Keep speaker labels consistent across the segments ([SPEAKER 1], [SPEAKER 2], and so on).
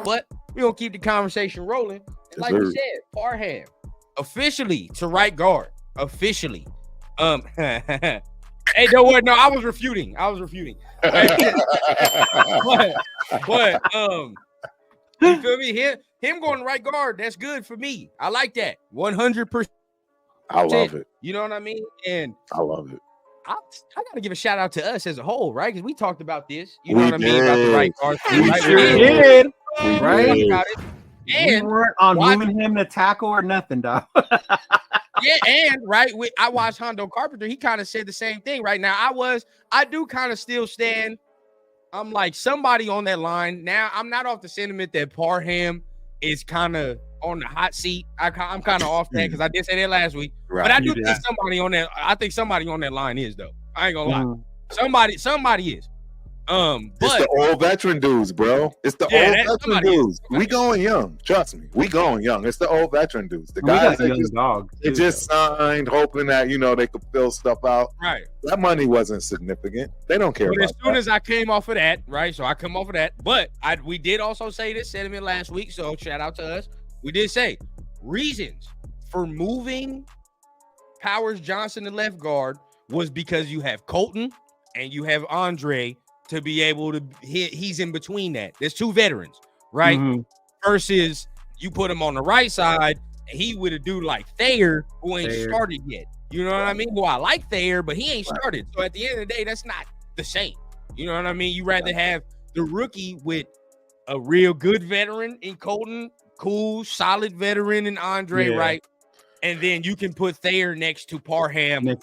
[SPEAKER 1] but we're gonna keep the conversation rolling. And like you said, Parham officially to right guard. Officially. Hey, don't worry. No, I was refuting. But you feel me? Him going to right guard, that's good for me. I like that. 100%.
[SPEAKER 2] I love it.
[SPEAKER 1] You know what I mean? And
[SPEAKER 2] I love it.
[SPEAKER 1] I gotta give a shout out to us as a whole, right? Because we talked about this. You know what I mean about the right guard.
[SPEAKER 3] We sure did. Right?
[SPEAKER 1] About it. And
[SPEAKER 3] we weren't on moving him to tackle or nothing, dog.
[SPEAKER 1] Yeah, and right, I watched Hondo Carpenter. He kind of said the same thing. Right now, I do kind of still stand. I'm like somebody on that line. Now, I'm not off the sentiment that Parham is kind of on the hot seat. I'm kind of off that because I did say that last week. Right, but I do think somebody on that. I think somebody on that line is though. I ain't gonna lie. Somebody is. But
[SPEAKER 2] it's the old veteran dudes, bro. It's the old veteran dudes. We going young. Trust me. We going young. It's the old veteran dudes. The guys that just signed, hoping that they could fill stuff out.
[SPEAKER 1] Right.
[SPEAKER 2] That money wasn't significant. They don't care.
[SPEAKER 1] But as soon as I came off of that, right? So I come off of that. But we did also say this sentiment last week. So shout out to us. We did say reasons for moving Powers Johnson to left guard was because you have Colton and you have Andre to be able to hit. He's in between that. There's two veterans, right? Mm-hmm. Versus you put him on the right side, and he with a dude like Thayer who ain't started yet. You know what I mean? Well, I like Thayer, but he ain't started. So at the end of the day, that's not the same. You know what I mean? You rather have the rookie with a real good veteran in Colton, cool, solid veteran in Andre, right? And then you can put Thayer next to Parham, which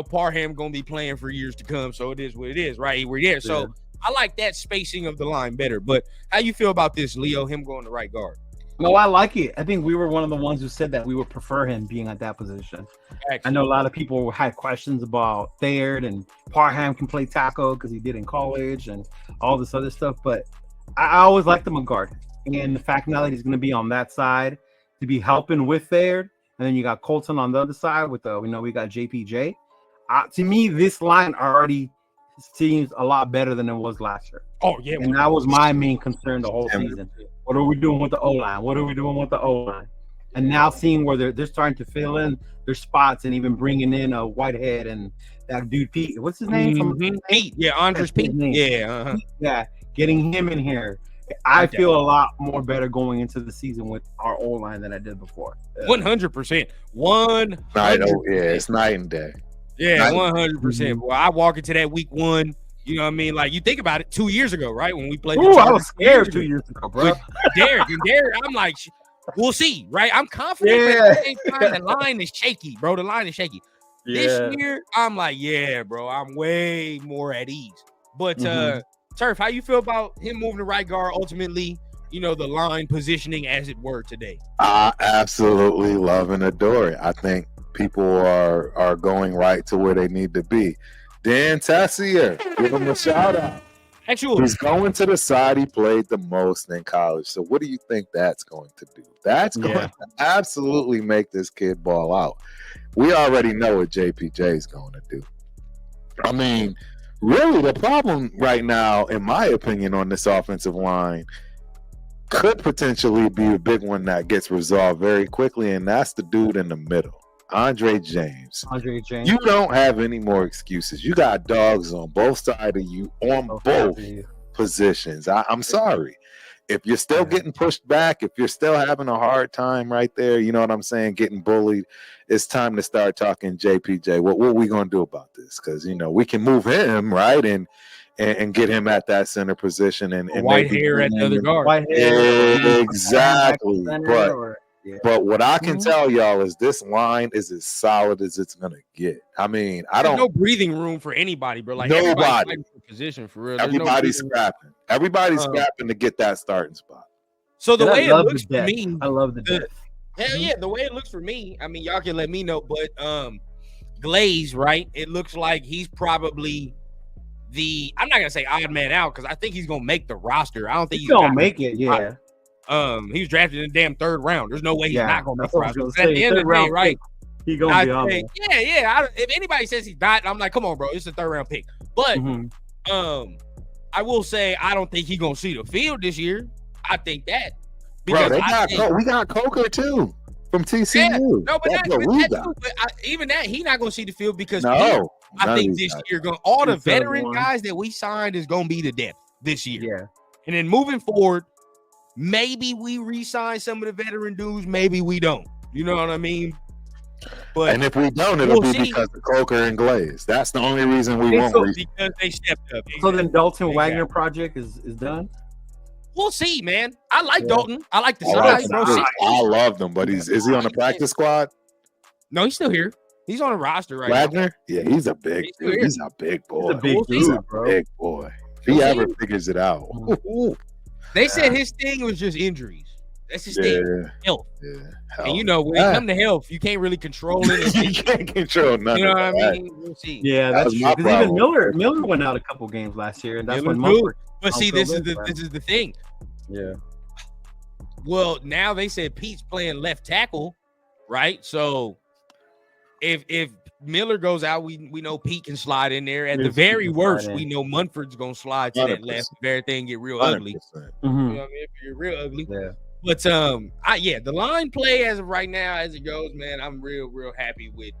[SPEAKER 1] Parham gonna be playing for years to come. So it is what it is, right? We're there. So I like that spacing of the line better. But how you feel about this, Leo? Him going to right guard?
[SPEAKER 3] No, I like it. I think we were one of the ones who said that we would prefer him being at that position. Excellent. I know a lot of people had questions about Thayer and Parham can play tackle because he did in college and all this other stuff. But I always liked him a guard. And the fact now that he's going to be on that side to be helping with Thayer, and then you got Colton on the other side with we got JPJ. To me, this line already seems a lot better than it was last year.
[SPEAKER 1] Oh, yeah.
[SPEAKER 3] And that was my main concern the whole season. What are we doing with the O-line? What are we doing with the O-line? And now seeing where they're starting to fill in their spots and even bringing in a Whitehead and that dude Pete. What's his name?
[SPEAKER 1] Mm-hmm. Pete. Yeah, Andres Pete. Yeah. Uh-huh.
[SPEAKER 3] Yeah, getting him in here. I feel a lot more better going into the season with our O-line than I did before.
[SPEAKER 1] 100%.
[SPEAKER 2] It's night and day.
[SPEAKER 1] Yeah, 100%. Boy, I walk into that week one. You know what I mean? Like, you think about it 2 years ago, right? When we played.
[SPEAKER 3] Ooh, I was scared 2 years ago, bro.
[SPEAKER 1] Derek, I'm like, we'll see, right? I'm confident, but at the same time, the line is shaky, bro. The line is shaky. Yeah. This year, I'm like, bro, I'm way more at ease. But, Turf, how you feel about him moving to right guard ultimately, the line positioning as it were today?
[SPEAKER 2] I absolutely love and adore it. I think people are going right to where they need to be. Dan Tessier, give him a shout out.
[SPEAKER 1] Actually,
[SPEAKER 2] he's going to the side he played the most in college. So what do you think that's going to do? That's going to absolutely make this kid ball out. We already know what JPJ is going to do. I mean, really, the problem right now, in my opinion, on this offensive line could potentially be a big one that gets resolved very quickly, and that's the dude in the middle. Andre James. You don't have any more excuses. You got dogs on both sides of you on both positions. I'm sorry. If you're still getting pushed back, if you're still having a hard time right there, you know what I'm saying, getting bullied, it's time to start talking JPJ. What are we going to do about this? Because, we can move him, right, and get him at that center position. And
[SPEAKER 1] white hair at the other guard.
[SPEAKER 2] Exactly. But what I can tell y'all is this line is as solid as it's gonna get. I mean,
[SPEAKER 1] There's no breathing room for anybody, bro. Like
[SPEAKER 2] nobody
[SPEAKER 1] position for real.
[SPEAKER 2] Everybody's scrapping. Everybody's scrapping to get that starting spot.
[SPEAKER 1] So the way it looks for me,
[SPEAKER 3] I love the depth.
[SPEAKER 1] Hell yeah, the way it looks for me. I mean, y'all can let me know, but Glaze, right? It looks like he's probably I'm not gonna say odd man out because I think he's gonna make the roster. I don't think he's
[SPEAKER 3] gonna make it. Yeah.
[SPEAKER 1] He was drafted in the damn third round. There's no way he's not going to make the roster. At the end of the day, right?
[SPEAKER 3] He gonna be on there.
[SPEAKER 1] Yeah. If anybody says he's not, I'm like, come on, bro. It's a third round pick. But I will say I don't think he's gonna see the field this year. I think that
[SPEAKER 2] Bro,
[SPEAKER 1] because
[SPEAKER 2] we got Coker too from TCU.
[SPEAKER 1] Yeah, no, but even that he not gonna see the field because I think this year all the veteran guys that we signed is gonna be the depth this year.
[SPEAKER 3] Yeah,
[SPEAKER 1] and then moving forward, maybe we re-sign some of the veteran dudes, maybe we don't. You know what I mean? But
[SPEAKER 2] and if we don't, it'll be because of Coker and Glaze. That's the only reason we won't.
[SPEAKER 1] Because they stepped up.
[SPEAKER 3] So then Dalton Wagner project is done.
[SPEAKER 1] We'll see, man. I like Dalton. I like the size.
[SPEAKER 2] I love them, but is he on the practice squad?
[SPEAKER 1] No, he's still here. He's on the roster right
[SPEAKER 2] Wagner? Now. Yeah, he's a big boy.
[SPEAKER 3] He's a big
[SPEAKER 2] boy. If he ever figures it out.
[SPEAKER 1] They said his thing was just injuries. That's his thing. Health.
[SPEAKER 2] Yeah.
[SPEAKER 1] And you know, when it comes to health, you can't really control it.
[SPEAKER 2] You can't control nothing.
[SPEAKER 1] You know what I mean? We'll see.
[SPEAKER 3] Yeah, that's true. Because even Miller went out a couple games last year, and that's when Mumford.
[SPEAKER 1] But see, this is the thing.
[SPEAKER 3] Yeah.
[SPEAKER 1] Well, now they said Pete's playing left tackle, right? So if Miller goes out, we know Pete can slide in there. At the very worst, we know Munford's gonna slide to that left if everything get real ugly.
[SPEAKER 3] Mm-hmm.
[SPEAKER 1] You know what I mean? If you're real ugly.
[SPEAKER 3] Yeah.
[SPEAKER 1] But the line play as of right now, as it goes, man, I'm real happy with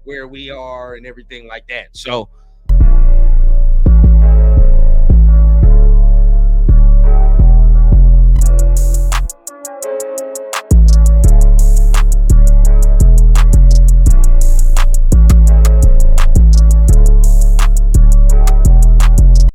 [SPEAKER 1] where we are and everything like that. So